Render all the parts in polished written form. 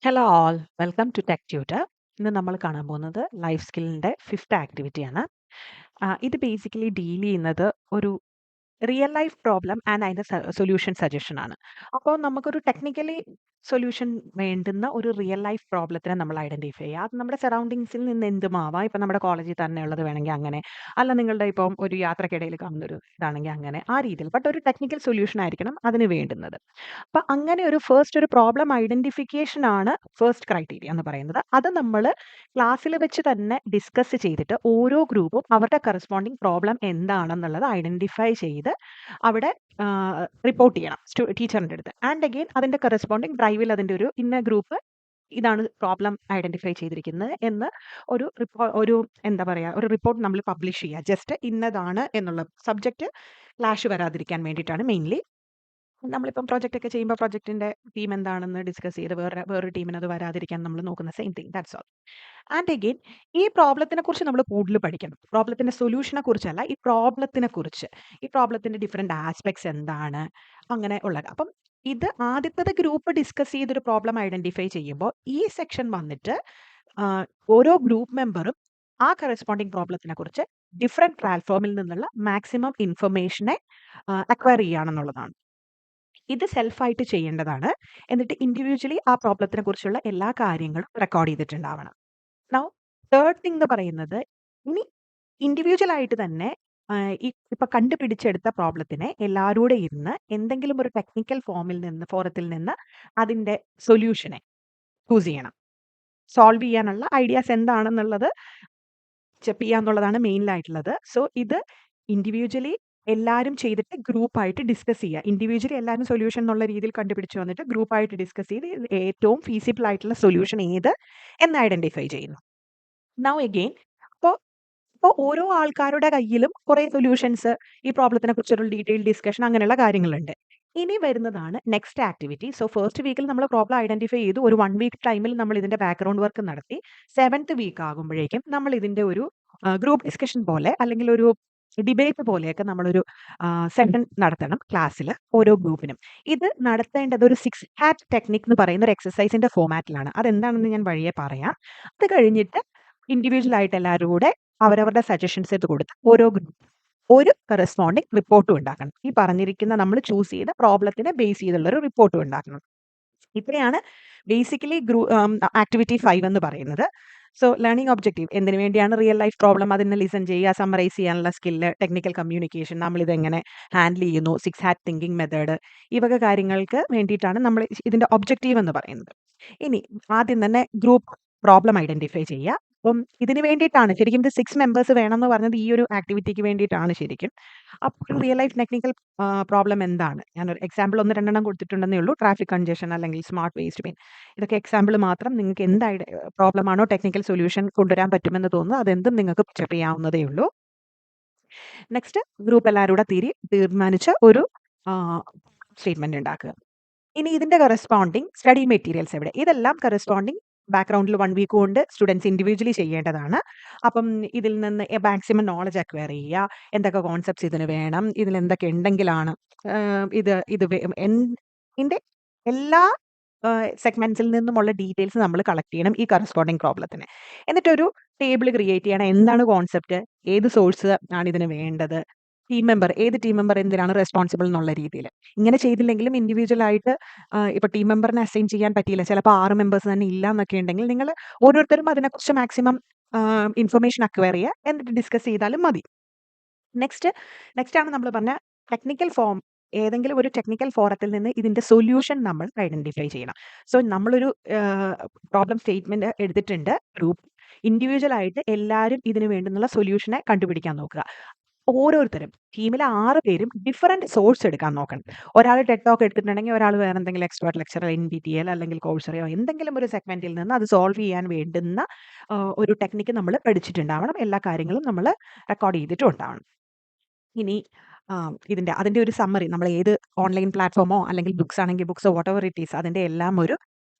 Hello all welcome to tech tutor. ഇന്ന് നമ്മൾ കാണാൻ പോകുന്നത് ലൈഫ് സ്കില്ലിൻ്റെ ഫിഫ്ത്ത് ആക്ടിവിറ്റിയാണ്. ഇത് ബേസിക്കലി ഡീൽ ചെയ്യുന്നത് ഒരു റിയൽ ലൈഫ് പ്രോബ്ലം ആൻഡ് അതിൻ്റെ സൊല്യൂഷൻ സജഷൻ ആണ്. അപ്പോൾ നമുക്കൊരു ടെക്നിക്കലി സൊല്യൂഷൻ വേണ്ടുന്ന ഒരു റിയൽ ലൈഫ് പ്രോബ്ലത്തിനെ നമ്മൾ ഐഡൻറ്റിഫൈ ചെയ്യുക. അത് നമ്മുടെ സറൗണ്ടിങ്സിൽ നിന്ന് എന്തുമാവാം. ഇപ്പം നമ്മുടെ കോളേജിൽ തന്നെ ഉള്ളത് വേണമെങ്കിൽ അങ്ങനെ, അല്ല നിങ്ങളുടെ ഇപ്പം ഒരു യാത്രക്കിടയിൽ കാണുന്നൊരു ഇതാണെങ്കിൽ അങ്ങനെ, ആ രീതിയിൽ. ബട്ട് ഒരു ടെക്നിക്കൽ സൊല്യൂഷൻ ആയിരിക്കണം അതിന് വേണ്ടുന്നത്. അപ്പം അങ്ങനെ ഒരു ഫസ്റ്റ് ഒരു പ്രോബ്ലം ഐഡൻറ്റിഫിക്കേഷൻ ആണ് ഫസ്റ്റ് ക്രൈറ്റീരിയ എന്ന് പറയുന്നത്. അത് നമ്മൾ ക്ലാസ്സിൽ വെച്ച് തന്നെ ഡിസ്കസ് ചെയ്തിട്ട് ഓരോ ഗ്രൂപ്പും അവരുടെ കറസ്പോണ്ടിങ് പ്രോബ്ലം എന്താണെന്നുള്ളത് ഐഡൻറ്റിഫൈ ചെയ്ത് അവിടെ റിപ്പോർട്ട് ചെയ്യണം ടീച്ചറിൻ്റെ അടുത്ത്. ആൻഡ് അഗെയിൻ അതിൻ്റെ കറസ്പോണ്ടിങ് ഡ്രൈവിൽ അതിൻ്റെ ഒരു ഇന്ന ഗ്രൂപ്പ് ഇതാണ് പ്രോബ്ലം ഐഡൻറ്റിഫൈ ചെയ്തിരിക്കുന്നത് എന്ന് ഒരു എന്താ പറയുക, ഒരു റിപ്പോർട്ട് നമ്മൾ പബ്ലിഷ് ചെയ്യുക. ജസ്റ്റ് ഇന്നതാണ് എന്നുള്ള സബ്ജക്റ്റ് ക്ലാഷ് വരാതിരിക്കാൻ വേണ്ടിയിട്ടാണ് മെയിൻലി. നമ്മളിപ്പം പ്രൊജക്റ്റ് ഒക്കെ ചെയ്യുമ്പോൾ പ്രൊജക്റ്റിന്റെ തീം എന്താണെന്ന് ഡിസ്കസ് ചെയ്ത് വേറൊരു ടീമിന് അത് വരാതിരിക്കാൻ നമ്മൾ നോക്കുന്ന same thing, that's all. And again ഈ പ്രോബ്ലത്തിനെ കുറിച്ച് നമ്മൾ കൂടുതൽ പഠിക്കണം. പ്രോബ്ലത്തിന്റെ സൊല്യൂഷനെ കുറിച്ചല്ല, ഈ പ്രോബ്ലത്തിനെ കുറിച്ച്, ഈ പ്രോബ്ലത്തിന്റെ ഡിഫറെന്റ് ആസ്പെക്ട്സ് എന്താണ്, അങ്ങനെ ഉള്ളത്. അപ്പം ഇത് ആദ്യത്തെ ഗ്രൂപ്പ് ഡിസ്കസ് ചെയ്തൊരു പ്രോബ്ലം ഐഡന്റിഫൈ ചെയ്യുമ്പോൾ ഈ സെക്ഷൻ വന്നിട്ട് ഓരോ ഗ്രൂപ്പ് മെമ്പറും ആ കറസ്പോണ്ടിങ് പ്രോബ്ലത്തിനെ കുറിച്ച് ഡിഫറെന്റ് പ്ലാറ്റ്ഫോമിൽ നിന്നുള്ള മാക്സിമം ഇൻഫർമേഷനെ അക്വയർ ചെയ്യുകയാണെന്നുള്ളതാണ്. ഇത് സെൽഫായിട്ട് ചെയ്യേണ്ടതാണ്. എന്നിട്ട് ഇൻഡിവിജ്വലി ആ പ്രോബ്ലത്തിനെ കുറിച്ചുള്ള എല്ലാ കാര്യങ്ങളും റെക്കോർഡ് ചെയ്തിട്ടുണ്ടാവണം. നൗ തേർഡ് തിങ് എന്ന് പറയുന്നത്, ഇനി ഇൻഡിവിജ്വൽ ആയിട്ട് തന്നെ ഇപ്പൊ കണ്ടുപിടിച്ചെടുത്ത പ്രോബ്ലത്തിനെ എല്ലാവരോടെ ഇരുന്ന് എന്തെങ്കിലും ഒരു ടെക്നിക്കൽ ഫോറത്തിൽ നിന്ന് അതിന്റെ സൊല്യൂഷനെ ചൂസ് ചെയ്യണം. സോൾവ് ചെയ്യാനുള്ള ഐഡിയാസ് എന്താണെന്നുള്ളത് ചെയ്യാന്നുള്ളതാണ് മെയിനിലായിട്ടുള്ളത്. സോ ഇത് ഇൻഡിവിജ്വലി എല്ലാവരും ചെയ്തിട്ട് ഗ്രൂപ്പായിട്ട് ഡിസ്കസ് ചെയ്യുക. ഇൻഡിവിജ്വലി എല്ലാവരും സൊല്യൂഷൻ എന്നുള്ള രീതിയിൽ കണ്ടുപിടിച്ച് വന്നിട്ട് ഗ്രൂപ്പായിട്ട് ഡിസ്കസ് ചെയ്ത് ഏറ്റവും ഫീസിബിൾ ആയിട്ടുള്ള സൊല്യൂഷൻ ഏത് എന്ന് ഐഡന്റിഫൈ ചെയ്യുന്നു. നൗ അഗെയിൻ അപ്പോൾ ഇപ്പോൾ ഓരോ ആൾക്കാരുടെ കയ്യിലും കുറേ സൊല്യൂഷൻസ്, ഈ പ്രോബ്ലത്തിനെ കുറിച്ചൊരു ഡീറ്റെയിൽ ഡിസ്കഷൻ, അങ്ങനെയുള്ള കാര്യങ്ങളുണ്ട്. ഇനി വരുന്നതാണ് നെക്സ്റ്റ് ആക്ടിവിറ്റി. സോ ഫസ്റ്റ് വീക്കിൽ നമ്മൾ പ്രോബ്ലം ഐഡന്റിഫൈ ചെയ്തു. ഒരു 1 വീക്ക് ടൈമിൽ നമ്മൾ ഇതിന്റെ ബാക്ക്ഗ്രൗണ്ട് വർക്ക് നടത്തി. 7th വീക്ക് ആകുമ്പോഴേക്കും നമ്മൾ ഇതിന്റെ ഒരു ഗ്രൂപ്പ് ഡിസ്കഷൻ പോലെ അല്ലെങ്കിൽ ഒരു ഡിബേറ്റ് പോലെയൊക്കെ നമ്മളൊരു സെഷൻ നടത്തണം ക്ലാസ്സിൽ ഓരോ ഗ്രൂപ്പിനും. ഇത് നടത്തേണ്ടത് ഒരു 6 ഹാറ്റ് ടെക്നിക് എന്ന് പറയുന്ന ഒരു എക്സസൈസിന്റെ ഫോമാറ്റിലാണ്. അതെന്താണെന്ന് ഞാൻ വഴിയെ പറയാം. അത് കഴിഞ്ഞിട്ട് ഇൻഡിവിജ്വൽ ആയിട്ട് എല്ലാവരും കൂടെ അവരവരുടെ സജഷൻസ് എടുത്ത് കൊടുത്ത് ഓരോ ഗ്രൂപ്പ് ഒരു കറസ്പോണ്ടിങ് റിപ്പോർട്ടും ഉണ്ടാക്കണം. ഈ പറഞ്ഞിരിക്കുന്ന നമ്മൾ ചൂസ് ചെയ്ത പ്രോബ്ലത്തിനെ ബേസ് ചെയ്തുള്ള ഒരു റിപ്പോർട്ടും ഉണ്ടാക്കണം. ഇത്രയാണ് ബേസിക്കലി ആക്ടിവിറ്റി 5 എന്ന് പറയുന്നത്. സോ ലേണിംഗ് ഒബ്ജക്റ്റീവ് എന്തിനു വേണ്ടിയാണ്? റിയൽ ലൈഫ് പ്രോബ്ലം അതിനെ ലിസൺ ചെയ്യുക, സമ്മറൈസ് ചെയ്യാനുള്ള സ്കില്ല്, ടെക്നിക്കൽ കമ്മ്യൂണിക്കേഷൻ, നമ്മളിത് എങ്ങനെ ഹാൻഡിൽ ചെയ്യുന്നു, 6 ഹാറ്റ് തിങ്കിങ് മെത്തേഡ്, ഈ വക കാര്യങ്ങൾക്ക് വേണ്ടിയിട്ടാണ് നമ്മൾ ഇതിന്റെ ഒബ്ജക്റ്റീവ് എന്ന് പറയുന്നത്. ഇനി ആദ്യം തന്നെ ഗ്രൂപ്പ് പ്രോബ്ലം ഐഡന്റിഫൈ ചെയ്യുക. അപ്പം ഇതിന് വേണ്ടിയിട്ടാണ് ശരിക്കും ഇത് 6 മെമ്പേഴ്സ് വേണമെന്ന് പറഞ്ഞത് ഈ ഒരു ആക്ടിവിറ്റിക്ക് വേണ്ടിയിട്ടാണ് ശരിക്കും. അപ്പോൾ റിയൽ ലൈഫ് ടെക്നിക്കൽ പ്രോബ്ലം എന്താണ്? ഞാനൊരു എക്സാമ്പിൾ 1, 2 കൊടുത്തിട്ടുണ്ടെന്നേ ഉള്ളൂ. ട്രാഫിക് കൺജഷൻ അല്ലെങ്കിൽ സ്മാർട്ട് വേസ്റ്റ് ബിൻ, ഇതൊക്കെ എക്സാമ്പിൾ മാത്രം. നിങ്ങൾക്ക് എന്ത് പ്രോബ്ലം ആണോ ടെക്നിക്കൽ സൊല്യൂഷൻ കൊണ്ടുവരാൻ പറ്റുമെന്ന് തോന്നുന്നു അതെന്തും നിങ്ങൾക്ക് പിക്കപ്പ് ചെയ്യാവുന്നതേ ഉള്ളൂ. നെക്സ്റ്റ് ഗ്രൂപ്പ് എല്ലാവരും കൂടെ തീരുമാനിച്ച ഒരു സ്റ്റേറ്റ്മെന്റ് ഉണ്ടാക്കുക. ഇനി ഇതിന്റെ കറസ്പോണ്ടിങ് സ്റ്റഡി മെറ്റീരിയൽസ് എവിടെ? ഇതെല്ലാം കറസ്പോണ്ടിങ് ബാക്ക്ഗ്രൗണ്ടിൽ 1 വീക്ക് കൊണ്ട് സ്റ്റുഡൻസ് ഇൻഡിവിജ്വലി ചെയ്യേണ്ടതാണ്. അപ്പം ഇതിൽ നിന്ന് മാക്സിമം നോളജ് അക്വയർ ചെയ്യുക. എന്തൊക്കെ കോൺസെപ്റ്റ്സ് ഇതിന് വേണം, ഇതിൽ എന്തൊക്കെ ഉണ്ടെങ്കിലാണ് ഇത് ഇത് ഇതിന്റെ എല്ലാ സെഗ്മെന്റ്സിൽ നിന്നുമുള്ള ഡീറ്റെയിൽസ് നമ്മൾ കളക്ട് ചെയ്യണം ഈ കറസ്പോണ്ടിങ് പ്രോബ്ലത്തിന്. എന്നിട്ടൊരു ടേബിൾ ക്രിയേറ്റ് ചെയ്യണം. എന്താണ് കോൺസെപ്റ്റ്, ഏത് സോഴ്സ് ആണ് ഇതിന് വേണ്ടത്, ഏത് ടീം മെമ്പർ എന്തിനാണ് റെസ്പോൺസിബിൾ എന്നുള്ള രീതിയിൽ. ഇങ്ങനെ ചെയ്തില്ലെങ്കിലും ഇൻഡിവിജ്വൽ ആയിട്ട് ഇപ്പോൾ ടീം മെമ്പറിനെ അസൈൻ ചെയ്യാൻ പറ്റിയില്ല, ചിലപ്പോൾ 6 മെമ്പേഴ്സ് തന്നെ ഇല്ല എന്നൊക്കെ ഉണ്ടെങ്കിൽ നിങ്ങൾ ഓരോരുത്തരും അതിനെക്കുറിച്ച് മാക്സിമം ഇൻഫർമേഷൻ അക്വയർ ചെയ്യുക, എന്നിട്ട് ഡിസ്കസ് ചെയ്താലും മതി. നെക്സ്റ്റ് ആണ് നമ്മൾ പറഞ്ഞ ടെക്നിക്കൽ ഏതെങ്കിലും ഒരു ടെക്നിക്കൽ ഫോറത്തിൽ നിന്ന് ഇതിന്റെ സൊല്യൂഷൻ നമ്മൾ ഐഡന്റിഫൈ ചെയ്യണം. സോ നമ്മളൊരു പ്രോബ്ലം സ്റ്റേറ്റ്മെന്റ് എടുത്തിട്ടുണ്ട്. ഗ്രൂപ്പ് ഇൻഡിവിജ്വൽ ആയിട്ട് എല്ലാവരും ഇതിന് വേണ്ടുന്നുള്ള സൊല്യൂഷനെ കണ്ടുപിടിക്കാൻ നോക്കുക. ഓരോരുത്തരും ടീമിലെ 6 പേരും ഡിഫറെന്റ് സോഴ്സ് എടുക്കാൻ നോക്കണം. ഒരാൾ ടെഡ് ടോക്ക് എടുത്തിട്ടുണ്ടെങ്കിൽ ഒരാൾ വേറെ എന്തെങ്കിലും എക്സ്പേർട്ട് ലെക്ചർ, NPTEL അല്ലെങ്കിൽ കോഴ്സറയോ എന്തെങ്കിലും ഒരു സെഗ്മെന്റിൽ നിന്ന് അത് സോൾവ് ചെയ്യാൻ വേണ്ടുന്ന ഒരു ടെക്നിക്ക് നമ്മൾ പഠിച്ചിട്ടുണ്ടാവണം. എല്ലാ കാര്യങ്ങളും നമ്മൾ റെക്കോർഡ് ചെയ്തിട്ടും ഉണ്ടാവണം. ഇനി അതിന്റെ ഒരു സമ്മറി, നമ്മൾ ഏത് ഓൺലൈൻ പ്ലാറ്റ്ഫോമോ അല്ലെങ്കിൽ ബുക്സ് ആണെങ്കിൽ ബുക്സോ വാട്ടെവർ ഇറ്റ് ഈസ്, അതിന്റെ എല്ലാം ഒരു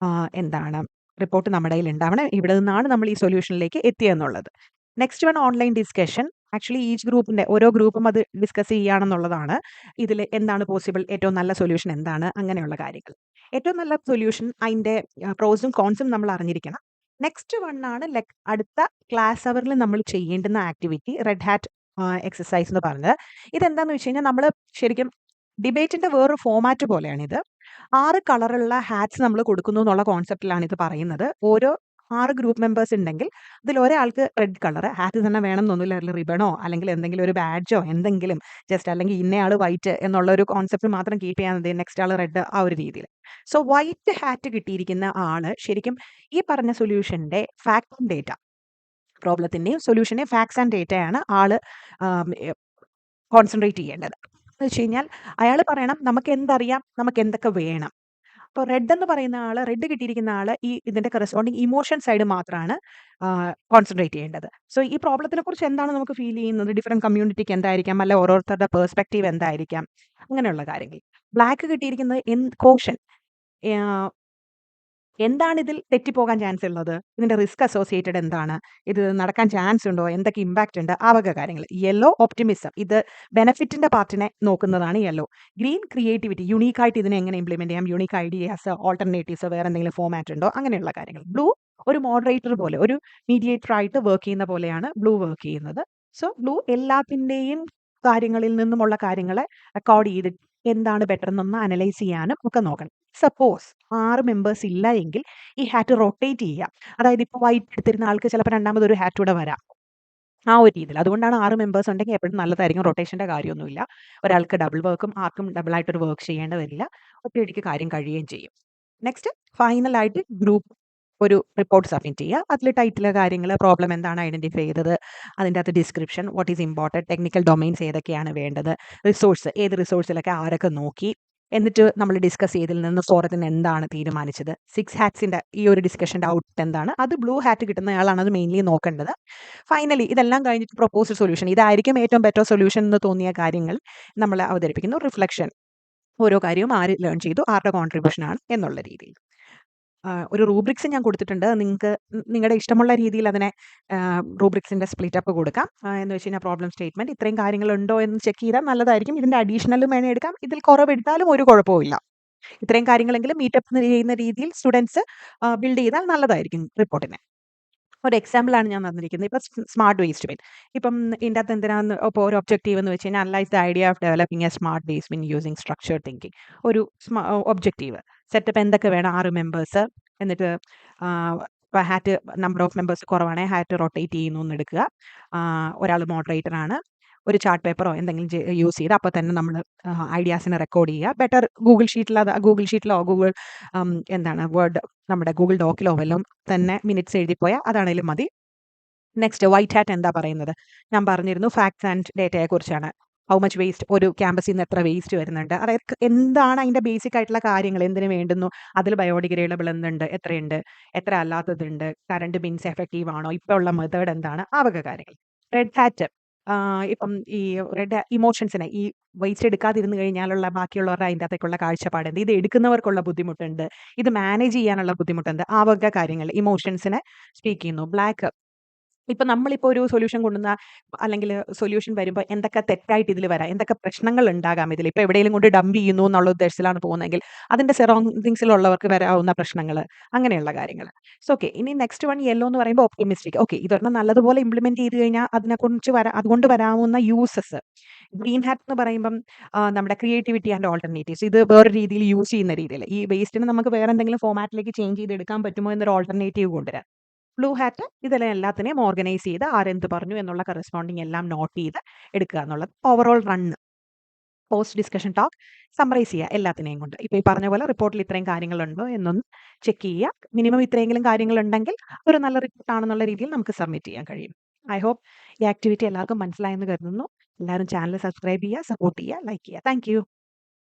എന്താണ് റിപ്പോർട്ട് നമ്മുടെ കയ്യിൽ ഉണ്ടാവണം. ഇവിടെ നിന്നാണ് നമ്മൾ ഈ സൊല്യൂഷനിലേക്ക് എത്തിയെന്നുള്ളത്. Next one online discussion. Actually each ഗ്രൂപ്പിന്റെ ഓരോ ഗ്രൂപ്പും അത് ഡിസ്കസ് ചെയ്യുകയാണെന്നുള്ളതാണ്. ഇതിൽ എന്താണ് പോസിബിൾ, ഏറ്റവും നല്ല സൊല്യൂഷൻ എന്താണ്, അങ്ങനെയുള്ള കാര്യങ്ങൾ. ഏറ്റവും നല്ല സൊല്യൂഷൻ അതിൻ്റെ പ്രോസും കോൺസും നമ്മൾ അറിഞ്ഞിരിക്കണം. നെക്സ്റ്റ് വൺ ആണ് അടുത്ത ക്ലാസ് അവറിൽ നമ്മൾ ചെയ്യേണ്ടുന്ന ആക്ടിവിറ്റി റെഡ് ഹാറ്റ് എക്സസൈസ് എന്ന് പറഞ്ഞത്. ഇതെന്താന്ന് വെച്ച് കഴിഞ്ഞാൽ നമ്മൾ ശരിക്കും ഡിബേറ്റിന്റെ വേറൊരു ഫോമാറ്റ് പോലെയാണിത്. 6 കളറുള്ള ഹാറ്റ്സ് നമ്മൾ കൊടുക്കുന്നു എന്നുള്ള കോൺസെപ്റ്റിലാണ് ഇത് പറയുന്നത്. ഓരോ 6 ഗ്രൂപ്പ് മെമ്പേഴ്സ് ഉണ്ടെങ്കിൽ അതിൽ ഒരാൾക്ക് റെഡ് കളർ ഹാറ്റ് തന്നെ വേണം എന്നൊന്നുമില്ല, അതിൽ റിബണോ അല്ലെങ്കിൽ എന്തെങ്കിലും ഒരു ബാഡ്ജോ എന്തെങ്കിലും ജസ്റ്റ് അല്ലെങ്കിൽ ഇന്നയാൾ വൈറ്റ് എന്നുള്ള ഒരു കോൺസെപ്റ്റ് മാത്രം കീപ്പ് ചെയ്യാൻ മതി, നെക്സ്റ്റ് ആൾ റെഡ് ആ ഒരു രീതിയിൽ. സോ വൈറ്റ് ഹാറ്റ് കിട്ടിയിരിക്കുന്ന ആള് ശരിക്കും ഈ പറഞ്ഞ സൊല്യൂഷന്റെ ഫാക്ട് ആൻഡ് ഡേറ്റ പ്രോബ്ലത്തിന്റെയും സൊല്യൂഷന്റെ ഫാക്ട്സ് ആൻഡ് ഡേറ്റയാണ് ആള് കോൺസെൻട്രേറ്റ് ചെയ്യേണ്ടത്. എന്ന് വെച്ച് കഴിഞ്ഞാൽ അയാൾ പറയണം നമുക്ക് എന്തറിയാം, നമുക്ക് എന്തൊക്കെ വേണം. അപ്പോൾ റെഡ് എന്ന് പറയുന്ന ആള്, റെഡ് കിട്ടിയിരിക്കുന്ന ആള് ഈ ഇതിന്റെ കറസ്പോണ്ടിങ് ഇമോഷൻ സൈഡ് മാത്രമാണ് കോൺസെൻട്രേറ്റ് ചെയ്യേണ്ടത്. സോ ഈ പ്രോബ്ലത്തിനെ കുറിച്ച് എന്താണ് നമുക്ക് ഫീൽ ചെയ്യുന്നത്, ഡിഫറെന്റ് കമ്മ്യൂണിറ്റിക്ക് എന്തായിരിക്കാം, അല്ലെ ഓരോരുത്തരുടെ പേഴ്സ്പെക്റ്റീവ് എന്തായിരിക്കാം, അങ്ങനെയുള്ള കാര്യങ്ങൾ. ബ്ലാക്ക് കിട്ടിയിരിക്കുന്നത് കോഷൻ, എന്താണ് ഇതിൽ തെറ്റിപ്പോകാൻ ചാൻസ് ഉള്ളത്, ഇതിന്റെ റിസ്ക് അസോസിയേറ്റഡ് എന്താണ്, ഇത് നടക്കാൻ ചാൻസ് ഉണ്ടോ, എന്തൊക്കെ ഇമ്പാക്റ്റ് ഉണ്ട്, ആ വക കാര്യങ്ങൾ. യെല്ലോ ഓപ്റ്റിമിസം, ഇത് ബെനഫിറ്റിന്റെ പാർട്ടിനെ നോക്കുന്നതാണ് യെല്ലോ. ഗ്രീൻ ക്രിയേറ്റിവിറ്റി, യുണീക്കായിട്ട് ഇതിനെ എങ്ങനെ ഇംപ്ലിമെന്റ് ചെയ്യാം, യുണീക്ക് ഐഡിയാസ്, ഓൾട്ടർനേറ്റീവ്സ്, വേറെ എന്തെങ്കിലും ഫോമാറ്റ് ഉണ്ടോ, അങ്ങനെയുള്ള കാര്യങ്ങൾ. ബ്ലൂ ഒരു മോഡറേറ്റർ പോലെ, ഒരു മീഡിയേറ്റർ ആയിട്ട് വർക്ക് ചെയ്യുന്ന പോലെയാണ് ബ്ലൂ വർക്ക് ചെയ്യുന്നത്. സോ ബ്ലൂ എല്ലാത്തിൻ്റെയും കാര്യങ്ങളിൽ നിന്നുമുള്ള കാര്യങ്ങളെ റെക്കോർഡ് ചെയ്തിട്ട് എന്താണ് ബെറ്റർ എന്നൊന്ന് അനലൈസ് ചെയ്യാനും ഒക്കെ നോക്കണം. സപ്പോസ് 6 മെമ്പേഴ്സ് ഇല്ല എങ്കിൽ ഈ ഹാറ്റ് റൊട്ടേറ്റ് ചെയ്യാം. അതായത് ഇപ്പോൾ വൈറ്റ് എടുത്തിരുന്ന ആൾക്ക് ചിലപ്പോൾ രണ്ടാമതൊരു ഹാറ്റ് കൂടെ വരാം, ആ ഒരു രീതിയിൽ. അതുകൊണ്ടാണ് 6 മെമ്പേഴ്സ് ഉണ്ടെങ്കിൽ എപ്പോഴും നല്ലതായിരിക്കും. റൊട്ടേഷന്റെ കാര്യമൊന്നുമില്ല. ഒരാൾക്ക് ഡബിൾ വർക്കും ആർക്കും ഡബിൾ ആയിട്ടൊരു വർക്ക് ചെയ്യേണ്ടി വരില്ല. ഒറ്റയടിക്ക് കാര്യം കഴിയുകയും ചെയ്യും. നെക്സ്റ്റ് ഫൈനലായിട്ട് ഗ്രൂപ്പ് ഒരു റിപ്പോർട്ട് സബ്മിറ്റ് ചെയ്യുക. അതിൽ ടൈറ്റിൽ, കാര്യങ്ങൾ, പ്രോബ്ലം എന്താണ് ഐഡന്റിഫൈ ചെയ്തത്, അതിൻ്റെ അകത്ത് description, what is important, technical domains ഏതൊക്കെയാണ് വേണ്ടത്, റിസോഴ്സ് ഏത് റിസോഴ്സിലൊക്കെ ആരൊക്കെ നോക്കി, എന്നിട്ട് നമ്മൾ ഡിസ്കസ് ചെയ്തതിൽ നിന്ന് ഫോറത്തിന് എന്താണ് തീരുമാനിച്ചത്, 6 ഹാറ്റ്സിന്റെ ഈ ഒരു ഡിസ്കഷന്റെ ഔട്ട്പുട്ട് എന്താണ്, അത് ബ്ലൂ ഹാറ്റ് കിട്ടുന്നയാളാണ് അത് മെയിൻലി നോക്കേണ്ടത്. ഫൈനലി ഇതെല്ലാം കഴിഞ്ഞിട്ട് പ്രൊപ്പോസ്ഡ് സൊല്യൂഷൻ, ഇതായിരിക്കും ഏറ്റവും ബെറ്റർ സൊല്യൂഷൻ എന്ന് തോന്നിയ കാര്യങ്ങൾ നമ്മൾ അവതരിപ്പിക്കുന്നു. റിഫ്ലക്ഷൻ, ഓരോ കാര്യവും ആര് ലേൺ ചെയ്തു, ആരുടെ കോൺട്രിബ്യൂഷൻ ആണ് എന്നുള്ള രീതിയിൽ. ഒരു റൂബ്രിക്സ് ഞാൻ കൊടുത്തിട്ടുണ്ട്. നിങ്ങൾക്ക് നിങ്ങളുടെ ഇഷ്ടമുള്ള രീതിയിൽ അതിനെ റൂബ്രിക്സിന്റെ സ്പ്ലിറ്റ് അപ്പ് കൊടുക്കാം. എന്ന് വെച്ച് കഴിഞ്ഞാൽ പ്രോബ്ലം സ്റ്റേറ്റ്മെന്റ് ഇത്രയും കാര്യങ്ങളുണ്ടോ എന്ന് ചെക്ക് ചെയ്താൽ നല്ലതായിരിക്കും. ഇതിന്റെ അഡീഷണലും വേണേൽ എടുക്കാം, ഇതിൽ കുറവെടുത്താലും ഒരു കുഴപ്പമില്ല. ഇത്രയും കാര്യങ്ങളെങ്കിലും മീറ്റപ്പ് ചെയ്യുന്ന രീതിയിൽ സ്റ്റുഡൻസ് ബിൽഡ് ചെയ്താൽ നല്ലതായിരിക്കും റിപ്പോർട്ടിനെ. ഒരു എക്സാമ്പിളാണ് ഞാൻ തന്നിരിക്കുന്നത്. ഇപ്പം സ്മാർട്ട് വേസ്റ്റ് ബിൻ, ഇപ്പം ഇതിൻ്റെ അകത്ത് എന്തിനാന്ന് ഇപ്പോൾ ഒരു ഒബ്ജക്റ്റീവ് എന്ന് വെച്ച് കഴിഞ്ഞാൽ analyse the idea of developing A smart waste bin using structured thinking. ഒരു ഒബ്ജക്റ്റീവ് സെറ്റപ്പ് എന്തൊക്കെ വേണം, 6 മെമ്പേഴ്സ്, എന്നിട്ട് ഇപ്പോൾ ഹാറ്റ് നമ്പർ ഓഫ് മെമ്പേഴ്സ് കുറവാണെങ്കിൽ ഹാറ്റ് റൊട്ടേറ്റ് ചെയ്യുന്നു എന്ന് എടുക്കുക. ഒരാൾ മോഡറേറ്റർ ആണ്. ഒരു ചാർട്ട് പേപ്പറോ എന്തെങ്കിലും യൂസ് ചെയ്ത് അപ്പോൾ തന്നെ നമ്മൾ ഐഡിയാസിനെ റെക്കോർഡ് ചെയ്യുക. ബെറ്റർ ഗൂഗിൾ ഷീറ്റിലോ ഗൂഗിൾ എന്താണ് വേർഡ് നമ്മുടെ ഗൂഗിൾ ഡോക്കിലോ വല്ലതും തന്നെ മിനിറ്റ്സ് എഴുതിപ്പോയാൽ അതാണേലും മതി. നെക്സ്റ്റ് വൈറ്റ് ഹാറ്റ് എന്താ പറയുന്നത്, ഞാൻ പറഞ്ഞിരുന്നു ഫാക്ട്സ് ആൻഡ് ഡേറ്റയെ കുറിച്ചാണ്. ഹൗ മച്ച് വേസ്റ്റ്, ഒരു ക്യാമ്പസിൽ നിന്ന് എത്ര വേസ്റ്റ് വരുന്നുണ്ട്, അതായത് എന്താണ് അതിൻ്റെ ബേസിക് ആയിട്ടുള്ള കാര്യങ്ങൾ, എന്തിനു വേണ്ടുന്നു, അതിൽ ബയോഡിഗ്രേഡബിൾ എന്തുണ്ട്, എത്രയുണ്ട്, എത്ര അല്ലാത്തതുണ്ട്, കറണ്ട് ബിൻസ് എഫക്റ്റീവ് ആണോ, ഇപ്പോൾ ഉള്ള മെത്തേഡ് എന്താണ്, ആ വക കാര്യങ്ങൾ. റെഡ് ഹാറ്റ്, ഇപ്പം ഈ റെഡ് ഇമോഷൻസിനെ, ഈ വേസ്റ്റ് എടുക്കാതിരുന്ന് കഴിഞ്ഞാലുള്ള ബാക്കിയുള്ളവരുടെ അതിൻ്റെ അകത്തേക്കുള്ള കാഴ്ചപ്പാടുണ്ട്, ഇത് എടുക്കുന്നവർക്കുള്ള ബുദ്ധിമുട്ടുണ്ട്, ഇത് മാനേജ് ചെയ്യാനുള്ള ബുദ്ധിമുട്ടുണ്ട്, ആ വക കാര്യങ്ങൾ ഇമോഷൻസിനെ സ്പീക്ക് ചെയ്യുന്നു. ബ്ലാക്ക്, ഇപ്പൊ നമ്മളിപ്പോൾ ഒരു സൊല്യൂഷൻ കൊണ്ടുവന്ന അല്ലെങ്കിൽ സൊല്യൂഷൻ വരുമ്പോൾ എന്തൊക്കെ തെറ്റായിട്ട് ഇതിൽ വരാം, എന്തൊക്കെ പ്രശ്നങ്ങൾ ഉണ്ടാകാം ഇതിൽ, ഇപ്പോൾ എവിടെയെങ്കിലും കൊണ്ട് ഡംപ് ചെയ്യുന്നു എന്നുള്ള ഉദ്ദേശത്തിലാണ് പോകുന്നതെങ്കിൽ അതിന്റെ സറൗണ്ടിങ്സിലുള്ളവർക്ക് വരാവുന്ന പ്രശ്നങ്ങൾ, അങ്ങനെയുള്ള കാര്യങ്ങൾ. സോ ഓക്കെ, ഇനി നെക്സ്റ്റ് വൺ യെല്ലോ എന്ന് പറയുമ്പോൾ ഓപ്റ്റിമിസ്റ്റിക്. ഓക്കെ, ഇതൊരെണ്ണം നല്ലതുപോലെ ഇംപ്ലിമെന്റ് ചെയ്ത് കഴിഞ്ഞാൽ അതിനെക്കുറിച്ച് അതുകൊണ്ട് വരാവുന്ന യൂസസ്. ഗ്രീൻ ഹാറ്റ് എന്ന് പറയുമ്പം നമ്മുടെ ക്രിയേറ്റിവിറ്റി ആൻഡ് ഓൾട്ടർനേറ്റീവ്സ്, ഇത് വേറെ രീതിയിൽ യൂസ് ചെയ്യുന്ന രീതിയിൽ ഈ വേസ്റ്റിനെ നമുക്ക് വേറെ എന്തെങ്കിലും ഫോമാറ്റിലേക്ക് ചേഞ്ച് ചെയ്ത് എടുക്കാൻ പറ്റുമോ എന്നൊരു ഓൾട്ടർനേറ്റീവ് കൊണ്ടുവരാം. ബ്ലൂ ഹാറ്റ് ഇതെല്ലാം എല്ലാത്തിനെയും ഓർഗനൈസ് ചെയ്ത് ആരെന്ത് പറഞ്ഞു എന്നുള്ള കറസ്പോണ്ടിങ് എല്ലാം നോട്ട് ചെയ്ത് എടുക്കുക എന്നുള്ളത്. Overall run, post discussion talk, summarise ചെയ്യുക എല്ലാത്തിനെയും കൊണ്ട്. ഇപ്പോൾ ഈ പറഞ്ഞ പോലെ റിപ്പോർട്ടിൽ ഇത്രയും കാര്യങ്ങളുണ്ടോ എന്നൊന്ന് ചെക്ക് ചെയ്യുക. മിനിമം ഇത്രയെങ്കിലും കാര്യങ്ങളുണ്ടെങ്കിൽ ഒരു നല്ല റിപ്പോർട്ട് ആണെന്നുള്ള രീതിയിൽ നമുക്ക് സബ്മിറ്റ് ചെയ്യാൻ കഴിയും. ഐ ഹോപ്പ് ഈ ആക്ടിവിറ്റി എല്ലാവർക്കും മനസ്സിലായെന്ന് കരുതുന്നു. എല്ലാവരും ചാനൽ സബ്സ്ക്രൈബ് ചെയ്യുക, സപ്പോർട്ട് ചെയ്യുക, ലൈക്ക് ചെയ്യുക. താങ്ക്